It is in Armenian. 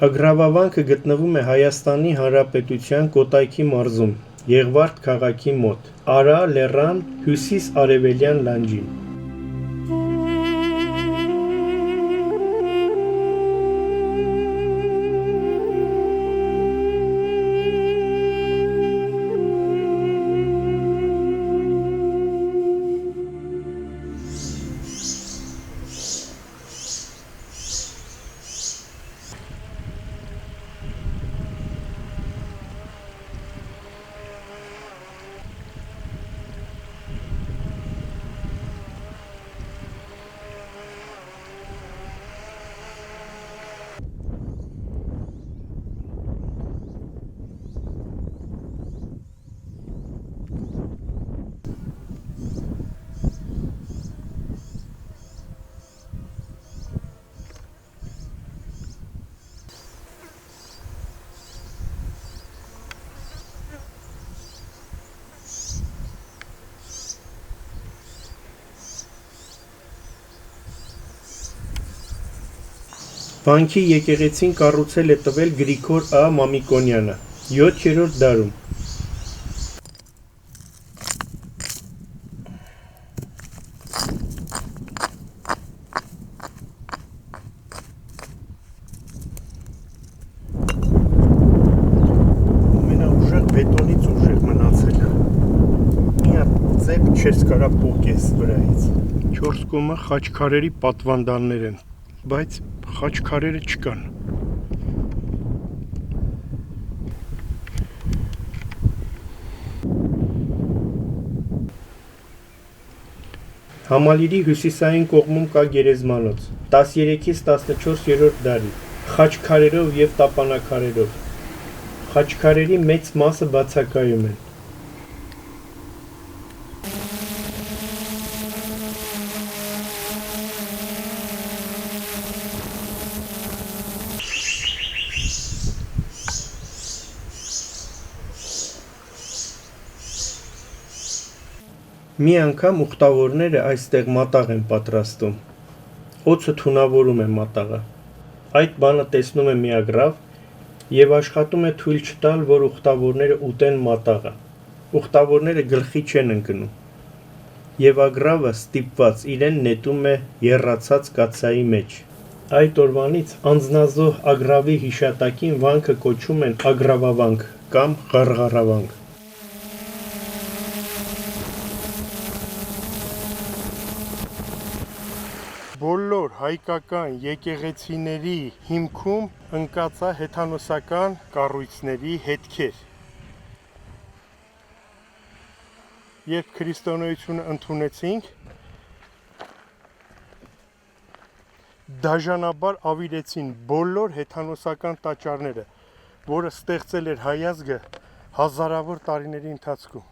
Ագրավավանքը գտնվում է Հայաստանի Հանրապետության Կոտայքի մարզում, Եղվարդ քաղաքի մոտ, Արա լեռան հյուսիս-արևելյան լանջին։ Վանքի եկեղեցին կառուցել է տվել Գրիգոր Ա. Մամիկոնյանը 7-րդ դարում։ Ամենաուժեղ բետոնից ուժեղ մնացել է։ Մի հատ ծեպ չես կարա պոկես վրայից։ 4 կողմը խաչքարերի պատվանդաններ են, բայց խաչքարերը չկան։ Համալիրի հյուսիսային կողմում կա գերեզմանոց, 13-ից 14-րդ դարի, խաչքարերով և տապանաքարերով։ Խաչքարերի մեծ մասը բացակայում են։ Մի անգամ ուխտավորները այստեղ մատաղ են պատրաստում, օձը թունավորում է մատաղը, այդ բանը տեսնում է միագրավ և աշխատում է թույլ չտալ, որ ուխտավորները ուտեն մատաղը, ուխտավորները գլխի չեն ընկնում, և ագրավը ստիպված իրեն նետում է եռացած կաթսայի մեջ, այդ օրվանից անձնազոհ ագրավի հիշատակին վանքը կոչում են Ագրավավանք կամ Ղառղառավանք։ Բոլոր հայկական եկեղեցիների հիմքում ընկած է հեթանոսական կառույցների հետքեր։ Երբ քրիստոնեությունը ընդունեցինք, դաժանաբար ավիրեցին բոլոր հեթանոսական տաճարները, որը ստեղծել էր հայազգը հազարավոր տարիների ընթացքում։